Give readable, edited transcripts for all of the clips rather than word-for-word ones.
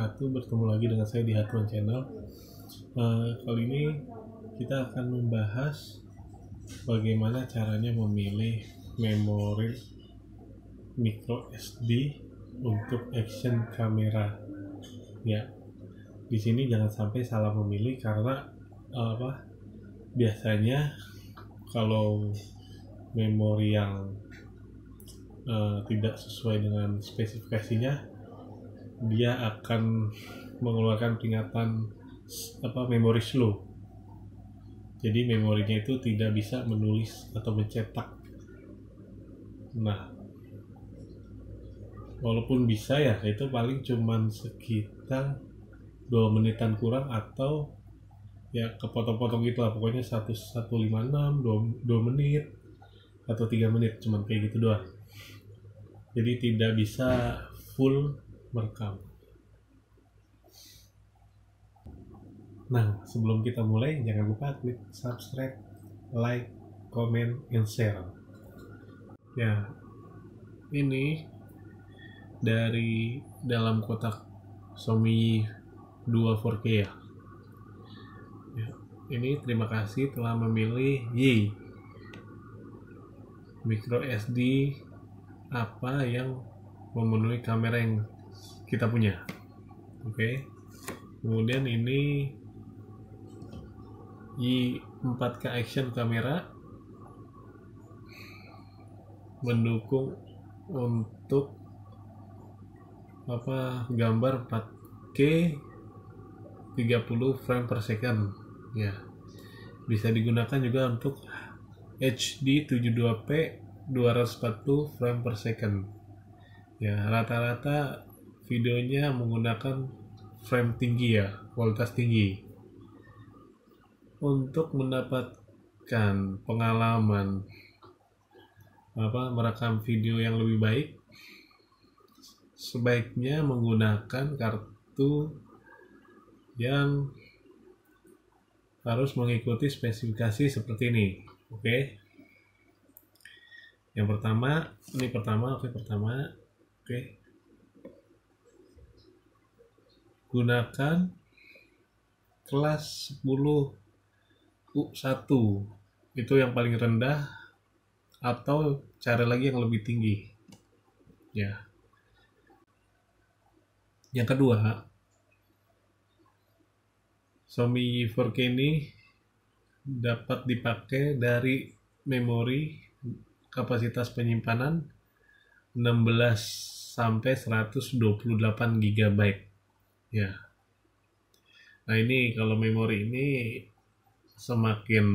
wabarakatuh. Bertemu lagi dengan saya di Hatuan Channel. Kali ini kita akan membahas bagaimana caranya memilih memori micro SD untuk action kamera. Ya, di sini jangan sampai salah memilih karena biasanya kalau memori yang tidak sesuai dengan spesifikasinya, dia akan mengeluarkan peringatan memori slow. Jadi memorinya itu tidak bisa menulis atau mencetak. Nah, walaupun bisa ya, itu paling cuman sekitar 2 menitan kurang atau ya kepotong-potong gitu lah, pokoknya 156, 2 menit atau 3 menit, cuman kayak gitu doang. Jadi tidak bisa full merekam. Nah, sebelum kita mulai, jangan lupa klik subscribe, like, comment, and share. Ya, ini dari dalam kotak Xiaomi 2 4K ya. Ini terima kasih telah memilih micro SD apa yang memenuhi kamera yang kita punya. Oke. Kemudian ini Y4K action kamera mendukung untuk gambar 4K 30 frame per second ya. Bisa digunakan juga untuk HD 72p 240 frame per second ya. Rata-rata videonya menggunakan frame tinggi ya, kualitas tinggi. Untuk mendapatkan pengalaman merekam video yang lebih baik, sebaiknya menggunakan kartu yang harus mengikuti spesifikasi seperti ini. Oke. Yang pertama, gunakan kelas 10U1, itu yang paling rendah, atau cari lagi yang lebih tinggi ya. Yang kedua, Xiaomi 4K ini dapat dipakai dari memori kapasitas penyimpanan 16 sampai 128 GB ya. Nah, ini kalau memori ini semakin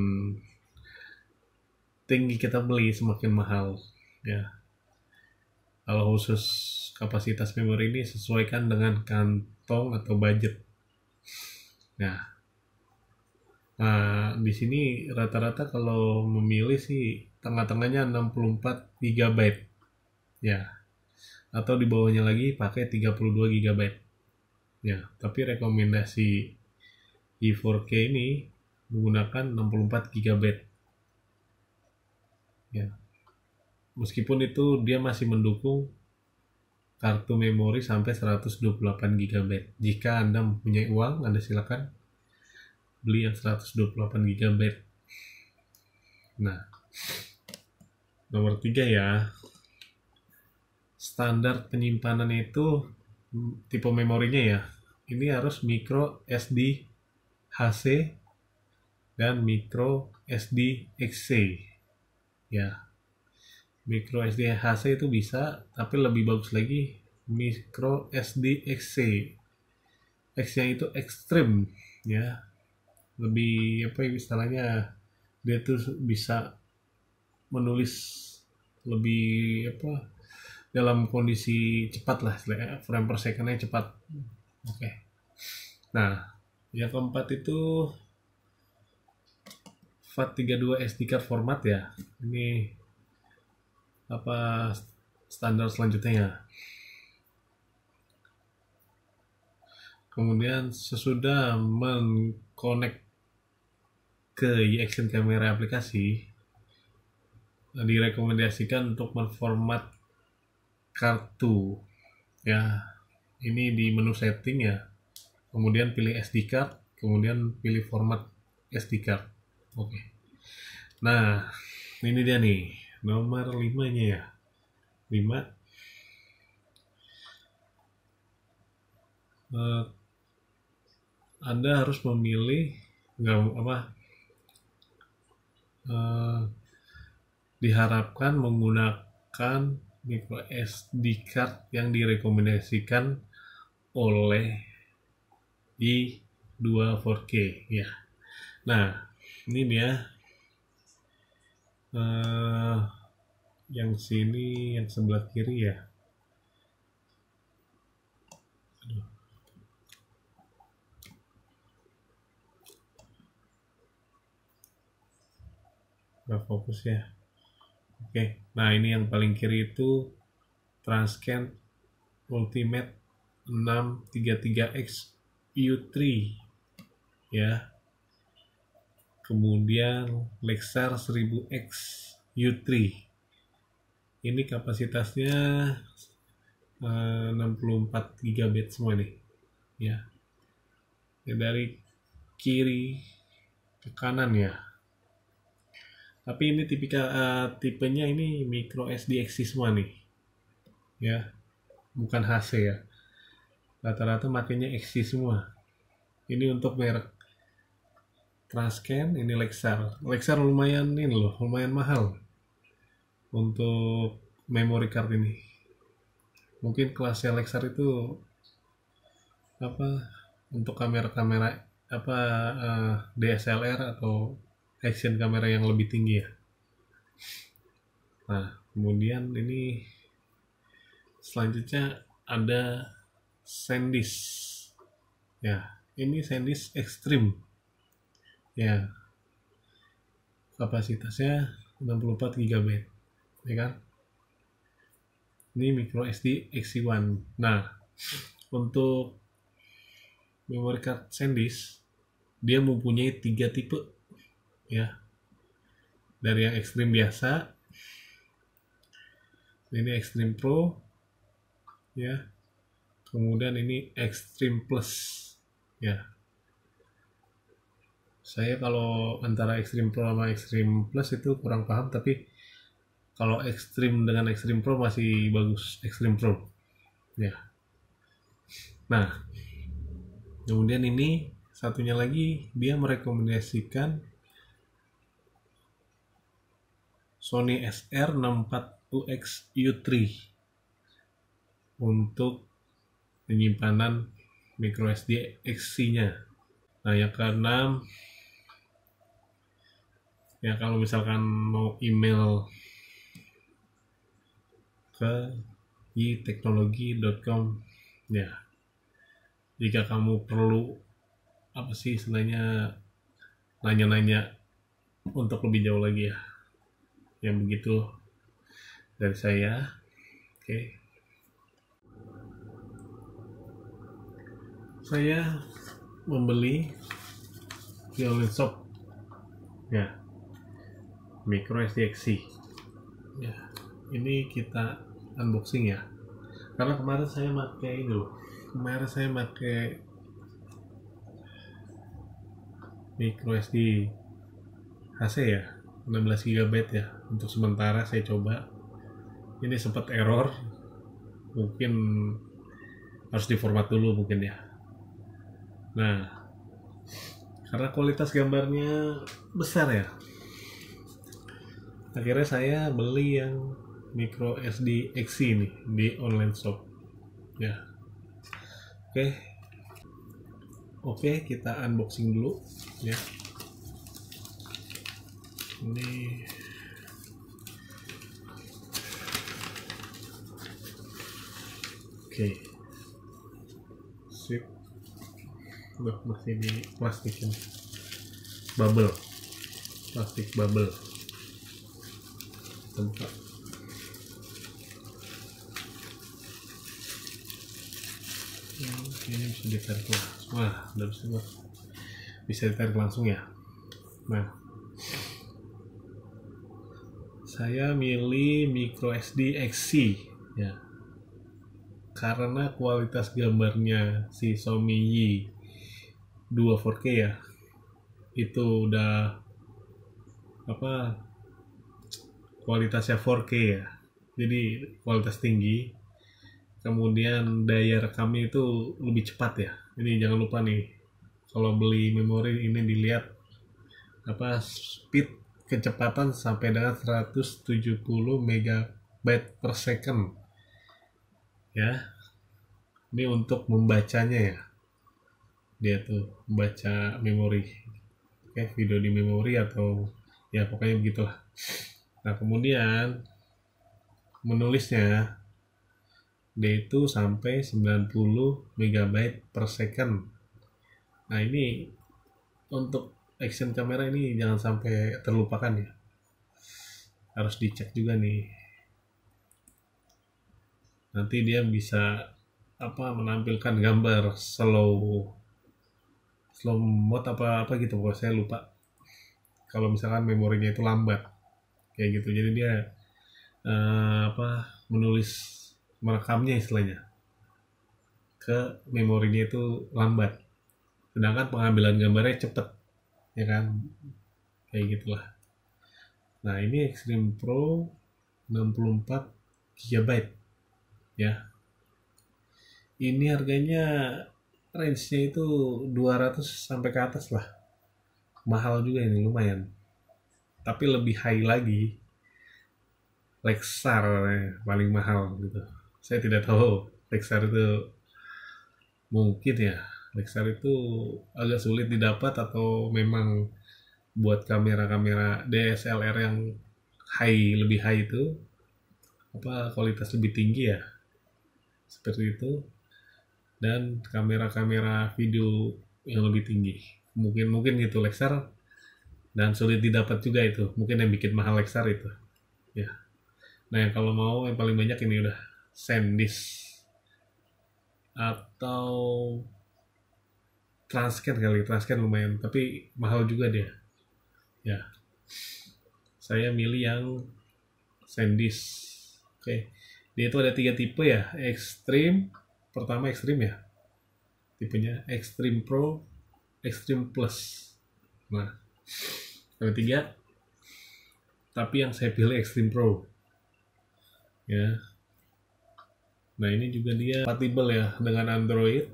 tinggi kita beli semakin mahal ya. Kalau khusus kapasitas memori ini sesuaikan dengan kantong atau budget. Nah, di sini rata-rata kalau memilih sih tengah-tengahnya 64 GB ya, atau di bawahnya lagi pakai 32 GB ya. Tapi rekomendasi i4K ini menggunakan 64 GB ya. Meskipun itu dia masih mendukung kartu memori sampai 128 GB. Jika Anda mempunyai uang, Anda silakan beli yang 128 GB. Nah, nomor 3 ya, standar penyimpanan itu tipe memorinya ya, ini harus micro SD HC dan micro SD XC ya. Micro SD HC itu bisa, tapi lebih bagus lagi micro SD XC. X-nya itu ekstrim ya, lebih istilahnya, dia tuh bisa menulis lebih dalam kondisi cepat lah, frame per secondnya cepat. Oke. Nah, yang keempat itu FAT32 SD card format ya. Ini standar selanjutnya ya. Kemudian sesudah mengkonek ke action kamera aplikasi, direkomendasikan untuk menformat kartu ya, ini di menu setting ya, kemudian pilih SD card, kemudian pilih format SD card. Oke. Nah, ini dia nih, nomor 5-nya ya. 5. Anda harus memilih diharapkan menggunakan micro SD card yang direkomendasikan oleh i2 4K ya. Nah, ini dia yang sini, yang sebelah kiri ya. Aduh. Nggak fokus ya. Oke, nah ini yang paling kiri itu Transcend Ultimate 633X U3 ya. Kemudian Lexar 1000X U3. Ini kapasitasnya 64 GB semua nih ya. Dari kiri ke kanan ya. Tapi ini tipenya ini micro SD XC semua nih ya, bukan HC ya. Rata-rata makanya XC semua. Ini untuk merek Transcend, ini Lexar lumayan ini loh, lumayan mahal untuk memory card ini. Mungkin kelasnya Lexar itu untuk kamera-kamera DSLR atau action kamera yang lebih tinggi ya. Nah, kemudian ini selanjutnya ada SanDisk ya. Ini SanDisk Extreme ya, kapasitasnya 64 GB ya kan. Ini micro SD XC1. Nah, untuk memory card SanDisk dia mempunyai 3 tipe ya. Dari yang Extreme biasa, ini Extreme Pro ya, kemudian ini Extreme Plus ya. Saya kalau antara Extreme Pro sama Extreme Plus itu kurang paham, tapi kalau Extreme dengan Extreme Pro masih bagus, Extreme Pro ya. Nah, kemudian ini satunya lagi, dia merekomendasikan Sony SR64UX U3 untuk penyimpanan micro SD XC-nya. Nah, yang keenam ya, kalau misalkan mau email ke yiteknologi.com ya, jika kamu perlu istilahnya nanya-nanya untuk lebih jauh lagi ya. Yang begitu dari saya. Oke. Saya membeli di online shop ya, micro SD XC ya. Ini kita unboxing ya, karena kemarin saya pakai micro SD HC ya, 16 GB ya. Untuk sementara saya coba, ini sempat error, mungkin harus diformat dulu mungkin ya. Nah, karena kualitas gambarnya besar ya, akhirnya saya beli yang micro SD XC ini di online shop ya. Oke, kita unboxing dulu ya. Ini sip. Masih di plastik ini, plastik bubble. Tempat ini bisa ditarik langsung. Wah, udah bisa ditarik langsung ya. Nah, saya milih micro SD XC ya, karena kualitas gambarnya si Xiaomi Yi 2 4K ya, itu udah apa, kualitasnya 4K ya, jadi kualitas tinggi. Kemudian daya rekamnya itu lebih cepat ya. Ini jangan lupa nih, kalau beli memori ini dilihat apa, speed kecepatan sampai dengan 170 megabyte per second ya. Ini untuk membacanya ya, dia tuh membaca memori, video di memori atau ya pokoknya begitulah. Nah kemudian menulisnya dia itu sampai 90 megabyte per second. Nah ini untuk action kamera ini jangan sampai terlupakan ya, harus dicek juga nih. Nanti dia bisa menampilkan gambar slow mode apa gitu, pokoknya saya lupa. Kalau misalkan memorinya itu lambat kayak gitu, jadi dia merekamnya istilahnya ke memorinya itu lambat, sedangkan pengambilan gambarnya cepet ya kan, kayak gitulah. Nah ini Extreme Pro 64 GB ya, ini harganya range-nya itu 200 sampai ke atas lah, mahal juga ini, lumayan. Tapi lebih high lagi Lexar paling mahal gitu. Saya tidak tahu Lexar itu, mungkin ya Lexar itu agak sulit didapat atau memang buat kamera-kamera DSLR yang lebih high itu kualitas lebih tinggi ya, seperti itu, dan kamera-kamera video yang lebih tinggi, mungkin gitu Lexar, dan sulit didapat juga itu, mungkin yang bikin mahal Lexar itu ya. Nah kalau mau yang paling banyak ini udah SanDisk atau Transcan kali, Transcan lumayan tapi mahal juga dia ya. Saya milih yang SanDisk. Oke, dia itu ada 3 tipe ya. Extreme, pertama Extreme ya, tipenya Extreme Pro, Extreme Plus. Nah ada 3, tapi yang saya pilih Extreme Pro ya. Nah ini juga dia compatible ya dengan Android.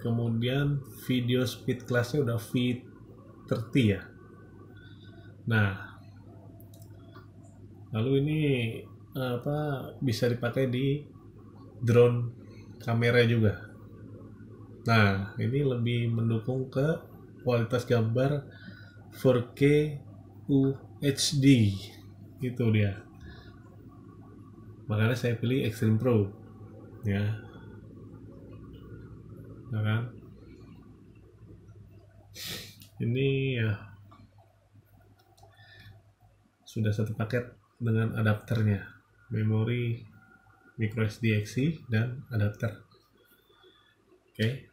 Kemudian video speed class-nya udah V30 ya. Nah lalu ini bisa dipakai di drone kamera juga. Nah ini lebih mendukung ke kualitas gambar 4K UHD, itu dia, makanya saya pilih Extreme Pro ya. Nah kan ini ya sudah satu paket dengan adapternya, memori microSD XC dan adapter. Oke.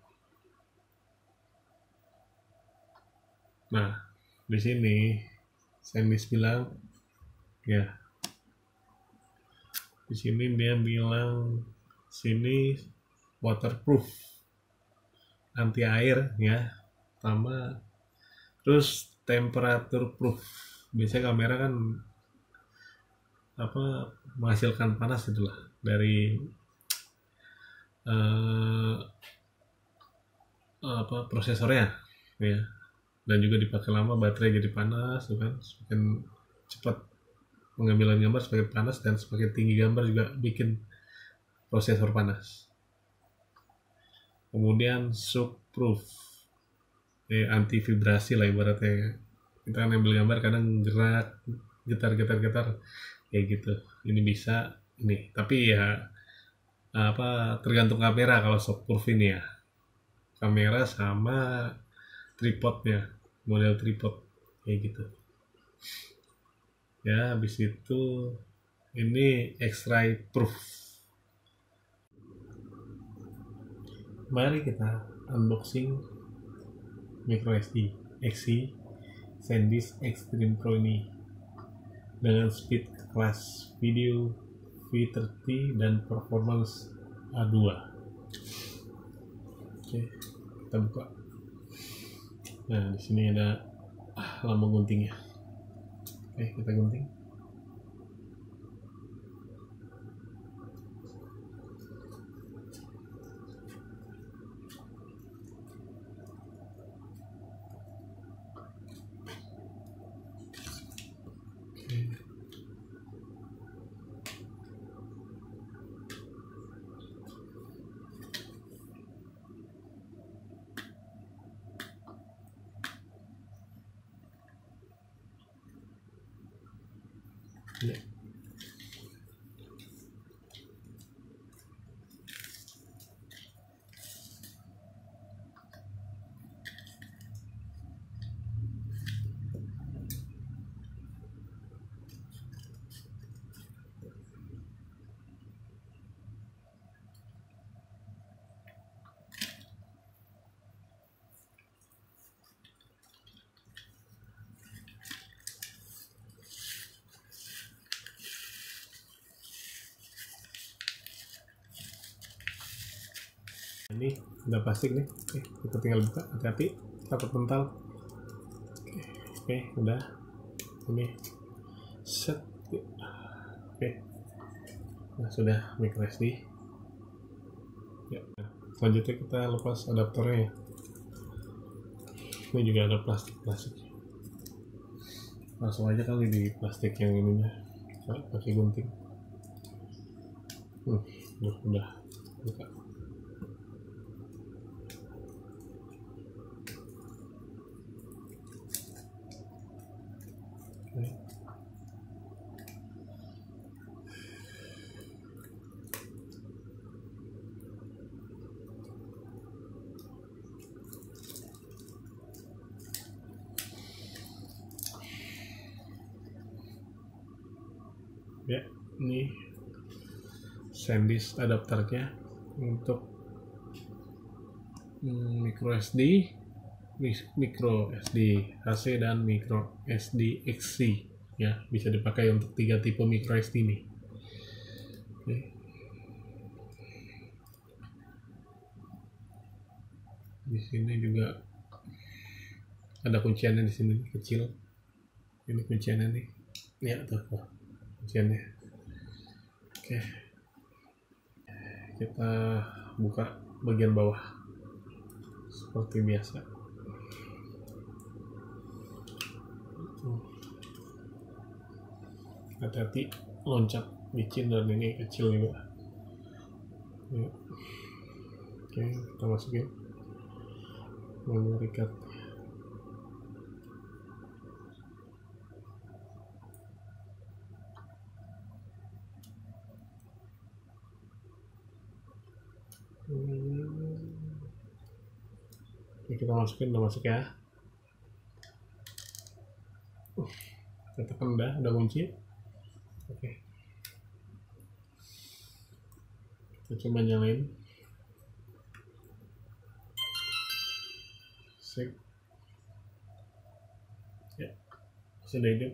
Nah di sini SanDisk bilang ya, di sini dia bilang sini waterproof, anti air ya, sama terus temperature proof. Biasanya kamera kan menghasilkan panas itulah dari prosesornya ya, dan juga dipakai lama baterai jadi panas kan, semakin cepat pengambilan gambar semakin panas, dan semakin tinggi gambar juga bikin prosesor panas. Kemudian shockproof, anti vibrasi lah ibaratnya, kita kan ambil gambar kadang gerak, getar kayak gitu, ini bisa ini, tapi ya tergantung kamera. Kalau shockproof ini ya kamera sama tripodnya, model tripod kayak gitu ya. Habis itu ini X-ray proof. Mari kita unboxing microSD XC SanDisk Extreme Pro ini dengan speed class video V30 dan performance A2. Oke, kita buka. Nah, di sini ada lambang guntingnya. Oke, kita gunting. Ya. Ini udah plastik nih. Oke, kita tinggal buka. Hati-hati, takut mental. Oke, udah. Ini set. Oke, nah sudah micro SD. Ya, selanjutnya kita lepas adaptornya. Ini juga ada plastik. Langsung aja kali di plastik yang ininya, pakai gunting. Udah buka. Ya, ini SanDisk adapternya untuk micro SD, HC dan micro SD XC. Ya, bisa dipakai untuk 3 tipe micro SD nih. Oke. Di sini juga ada kunciannya, di sini kecil. Ini kunciannya nih. Ya, tuh kunciannya. Oke, kita buka bagian bawah seperti biasa. Hati-hati loncat licin, dan ini kecil juga. Ya. Oke, kita masukin memory card. Oke, kita masukin, udah masuk ya. Kita tekan udah kunci. Oke, kita coba nyalain. Sip. Ya, sudah hidup.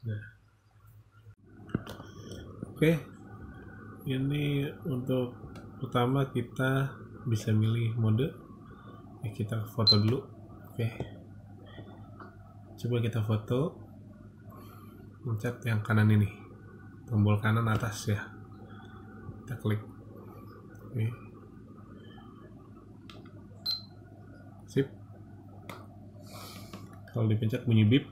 Nah, oke, ini untuk pertama kita bisa milih mode. Kita foto dulu. Oke, coba kita foto. Pencet yang kanan ini, tombol kanan atas ya, kita klik. Oke, sip. Kalau dipencet bunyi bip.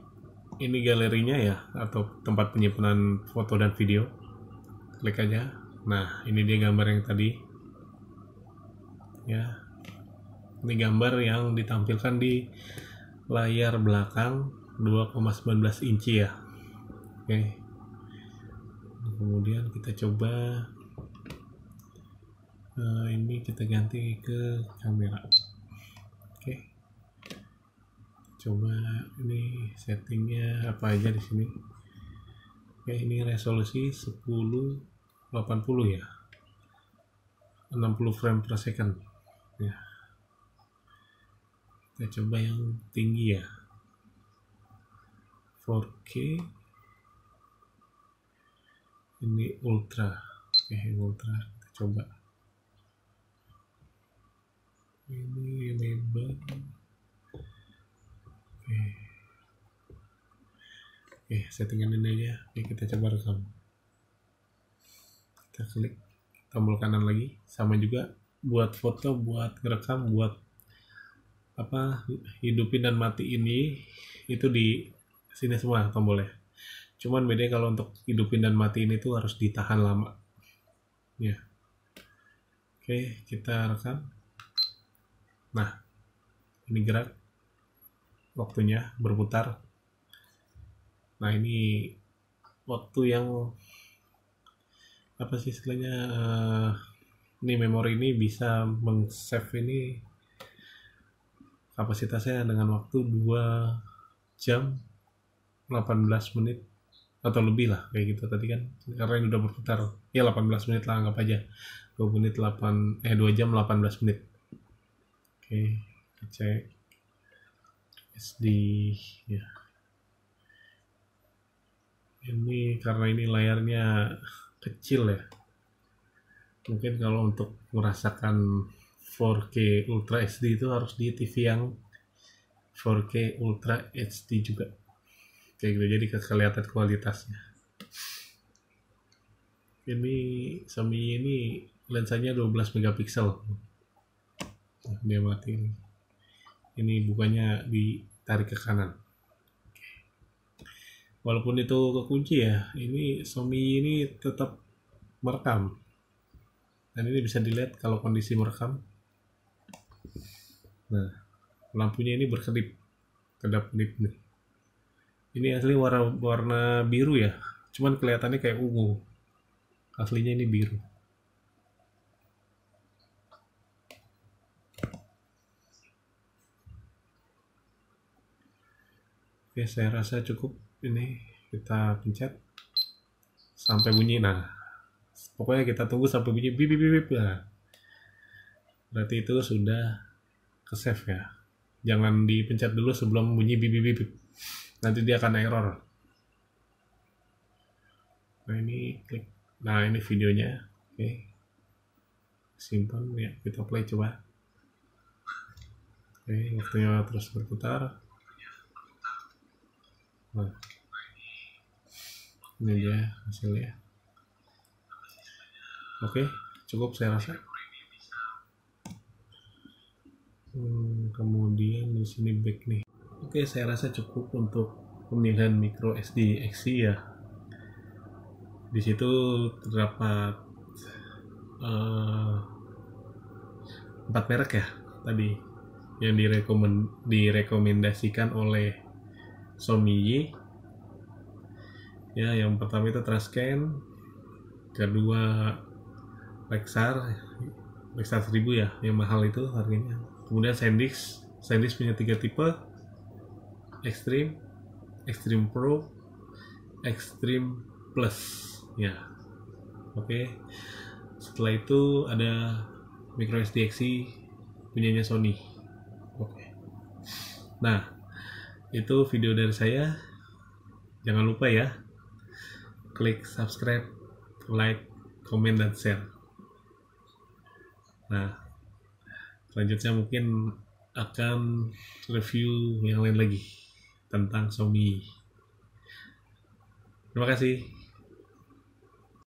Ini galerinya ya, atau tempat penyimpanan foto dan video. Klik aja. Nah, ini dia gambar yang tadi ya. Ini gambar yang ditampilkan di layar belakang 2,19 inci ya. Oke, kemudian kita coba ini kita ganti ke kamera. Oke, coba ini settingnya apa aja di sini. Oke, ini resolusi 1080 ya, 60 frame per second ya. Kita coba yang tinggi ya, 4K Ini ultra. Oke, ultra kita coba. Ini label. Oke, settingan ini aja. Oke, kita coba rekam. Kita klik tombol kanan lagi, sama juga buat foto, buat ngerekam, buat apa, hidupin dan mati ini itu di sini semua tombolnya. Cuman bedanya kalau untuk hidupin dan matiin itu harus ditahan lama ya. Oke, kita rekam. Nah, ini gerak, waktunya berputar. Nah, ini waktu yang apa sih istilahnya, ini memori ini bisa meng-save ini kapasitasnya dengan waktu 2 jam 18 menit atau lebih lah, kayak gitu tadi kan, karena ini udah berputar ya 18 menit lah, anggap aja 2 jam 18 menit. Oke, kita cek SD ya. Ini karena ini layarnya kecil ya, mungkin kalau untuk merasakan 4K Ultra HD itu harus di TV yang 4K Ultra HD juga, kayak gitu, jadi kelihatan kualitasnya. Ini Xiaomi ini lensanya 12 megapiksel. Dia mati ini bukannya ditarik ke kanan, walaupun itu kekunci ya, ini Xiaomi ini tetap merekam, dan ini bisa dilihat kalau kondisi merekam. Nah, lampunya ini kedap-kedip nih. Ini asli warna biru ya, cuman kelihatannya kayak ungu, aslinya ini biru. Oke, saya rasa cukup. Ini kita pencet sampai bunyi. Nah, pokoknya kita tunggu sampai bunyi bip bip bip. Nah, berarti itu sudah ke save ya. Jangan dipencet dulu sebelum bunyi bip bip bip. Nanti dia akan error. Nah, ini klik. Nah, ini videonya. Oke, simpan ya, kita play coba. Oke, waktunya terus berputar. Nah, ini dia hasilnya. Oke, cukup saya rasa. Kemudian di sini back nih. Oke, saya rasa cukup untuk pemilihan micro SD XC ya. Di situ terdapat 4 merek ya tadi yang direkomendasikan oleh Xiaomi ya. Yang pertama itu Transcend, kedua Lexar 1000 ya, yang mahal itu harganya. Kemudian SanDisk punya 3 tipe, Extreme, Extreme Pro, Extreme Plus ya. Oke, setelah itu ada micro SD XC punyanya Sony. Oke, nah itu video dari saya. Jangan lupa ya, klik subscribe, like, komen, dan share. Nah, selanjutnya mungkin akan review yang lain lagi tentang Xiaomi. Terima kasih.